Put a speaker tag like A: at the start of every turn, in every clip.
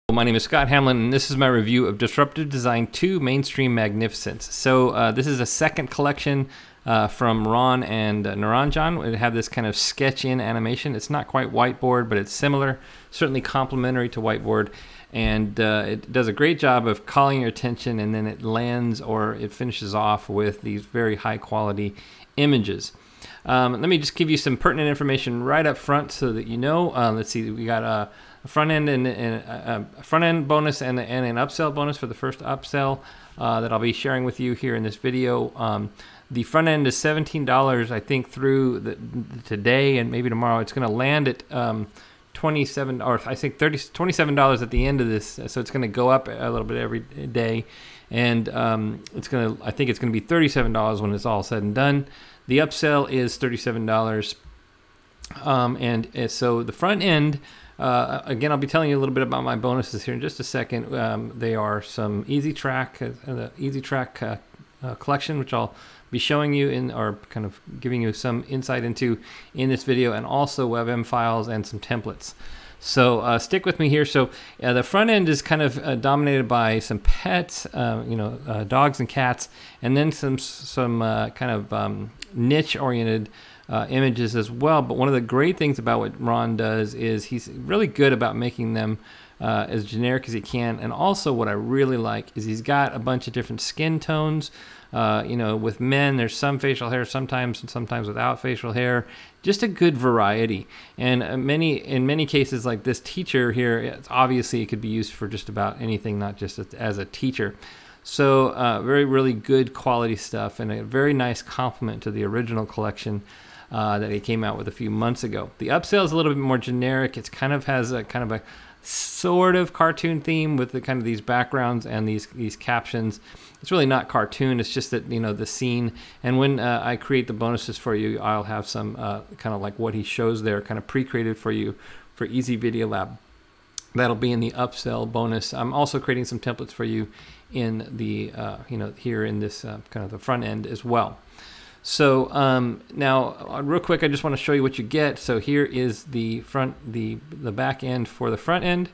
A: My name is Scott Hamlin, and this is my review of Disruptive Design 2 Mainstream Magnificence. So this is a second collection from Ron and Naranjan. It have this kind of sketch-in animation. It's not quite whiteboard, but it's similar, certainly complementary to whiteboard. And it does a great job of calling your attention, and then it lands or it finishes off with these very high-quality images. Let me just give you some pertinent information right up front so that you know. Let's see, we got a front end and a front end bonus and an upsell bonus for the first upsell that I'll be sharing with you here in this video. The front end is $17, I think, through today and maybe tomorrow. It's going to land at $27 or I think $27 at the end of this. So it's going to go up a little bit every day, and I think it's going to be $37 when it's all said and done. The upsell is $37, and so the front end. Again, I'll be telling you a little bit about my bonuses here in just a second. They are some Easy Track, the Easy Track collection, which I'll be showing you or kind of giving you some insight into in this video, and also WebM files and some templates. So stick with me here. So the front end is kind of dominated by some pets, dogs and cats, and then some kind of niche-oriented images as well. But one of the great things about what Ron does is he's really good about making them as generic as he can. And also what I really like is he's got a bunch of different skin tones. With men, there's some facial hair sometimes, and sometimes without facial hair. Just a good variety. And in many cases, like this teacher here, obviously it could be used for just about anything, not just as a teacher. So really good quality stuff, and a very nice complement to the original collection that he came out with a few months ago. The upsell is a little bit more generic. It kind of has a kind of a sort of cartoon theme with the kind of these backgrounds and these captions. It's really not cartoon. It's just that, the scene. And when I create the bonuses for you, I'll have some kind of like what he shows there, kind of pre-created for you for Easy Video Lab. That'll be in the upsell bonus. I'm also creating some templates for you in the here in this kind of the front end as well. So now, real quick, I just want to show you what you get. So here is the back end for the front end.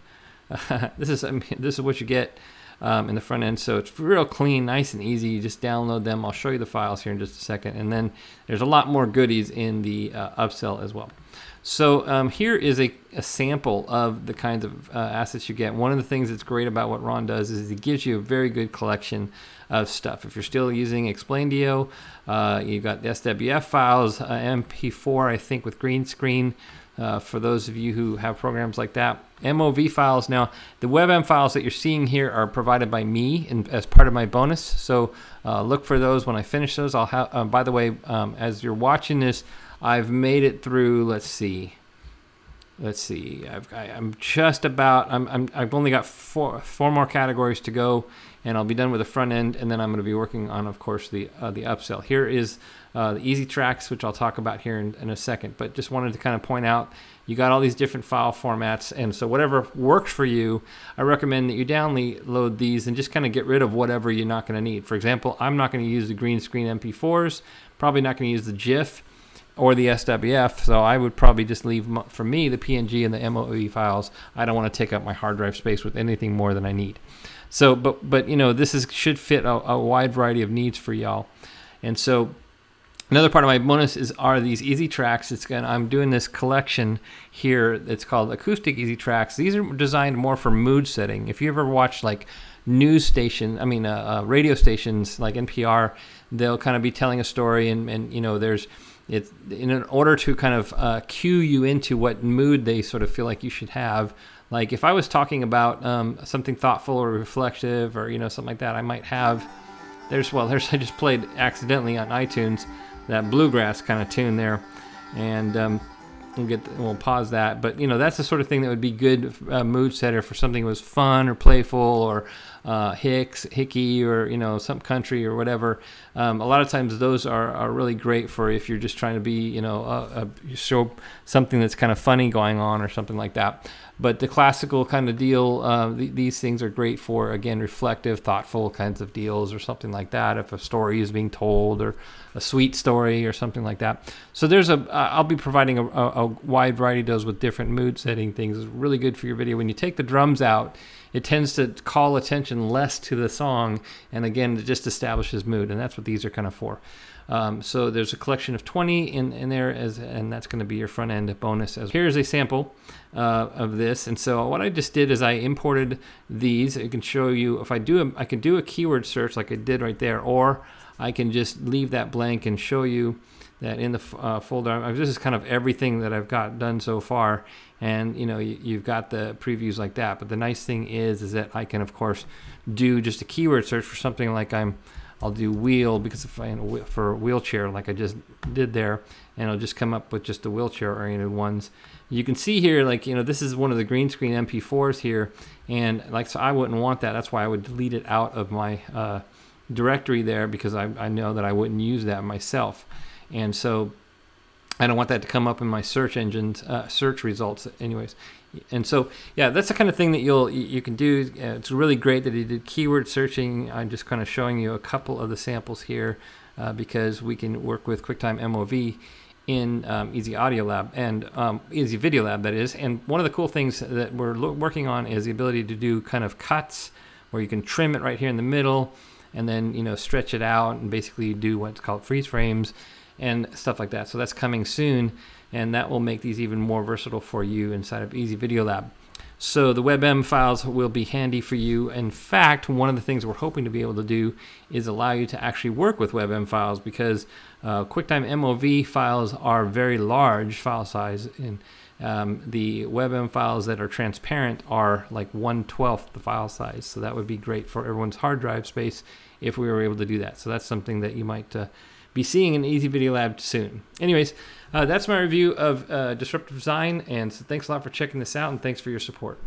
A: This is what you get in the front end. So it's real clean, nice and easy. You just download them. I'll show you the files here in just a second, and then there's a lot more goodies in the upsell as well. So here is a sample of the kinds of assets you get. One of the things that's great about what Ron does is he gives you a very good collection of stuff. If you're still using Explain.io, you've got the SWF files, MP4, I think, with green screen, for those of you who have programs like that. MOV files. Now, the WebM files that you're seeing here are provided by me as part of my bonus. So look for those when I finish those. I'll have, by the way, as you're watching this, I've made it through, let's see, I'm just about, I've only got four more categories to go, and I'll be done with the front end, and then I'm going to be working on, of course, the upsell. Here is the Easy Tracks, which I'll talk about here in a second, but just wanted to kind of point out, you got all these different file formats, and so whatever works for you, I recommend that you download these and just kind of get rid of whatever you're not going to need. For example, I'm not going to use the green screen MP4s, probably not going to use the GIF, or the SWF, so I would probably just leave, for me, the PNG and the MOV files. I don't want to take up my hard drive space with anything more than I need. So, but this should fit a wide variety of needs for y'all. And so, another part of my bonus are these Easy Tracks. I'm doing this collection here. It's called Acoustic Easy Tracks. These are designed more for mood setting. If you ever watch like news station, radio stations like NPR, they'll kind of be telling a story, and it's in order to kind of cue you into what mood they sort of feel like you should have. Like if I was talking about something thoughtful or reflective or something like that, I might have I just played accidentally on iTunes that bluegrass kind of tune there, and we'll pause that. But that's the sort of thing that would be good mood setter for something that was fun or playful or hicky or some country or whatever. A lot of times those are really great for if you're just trying to be show something that's kind of funny going on or something like that. But the classical kind of deal, these things are great for, again, reflective, thoughtful kinds of deals or something like that, if a story is being told or a sweet story or something like that. So I'll be providing a wide variety of those with different mood setting things. It's really good for your video. When you take the drums out it tends to call attention less to the song, and again, it just establishes mood, and that's what these are kind of for. So there's a collection of 20 in there, and that's going to be your front end bonus. Here's a sample of this, and so what I just did is I imported these. I can show you if I can do a keyword search like I did right there, or I can just leave that blank and show you that in the folder. This is kind of everything that I've got done so far, and you know you've got the previews like that. But the nice thing is that I can of course do just a keyword search for something like I'll do wheel, because if I for wheelchair like I just did there, and I'll just come up with just the wheelchair oriented ones. You can see here, like, you know, this is one of the green screen MP4s here, and like, so I wouldn't want that. That's why I would delete it out of my directory there, because I know that I wouldn't use that myself. And so I don't want that to come up in my search engines, search results anyways. And so, yeah, that's the kind of thing that you can do. It's really great that he did keyword searching. I'm just kind of showing you a couple of the samples here because we can work with QuickTime MOV in Easy Audio Lab and Easy Video Lab, that is. And one of the cool things that we're working on is the ability to do kind of cuts where you can trim it right here in the middle and then, you know, stretch it out and basically do what's called freeze frames and stuff like that. So that's coming soon, and that will make these even more versatile for you inside of Easy Video Lab. So the WebM files will be handy for you. In fact, one of the things we're hoping to be able to do is allow you to actually work with WebM files, because QuickTime MOV files are very large file size, and the WebM files that are transparent are like 1/12 the file size. So that would be great for everyone's hard drive space if we were able to do that. So that's something that you might be seeing in Easy Video Lab soon. Anyways, that's my review of Disruptive Design, and so thanks a lot for checking this out, and thanks for your support.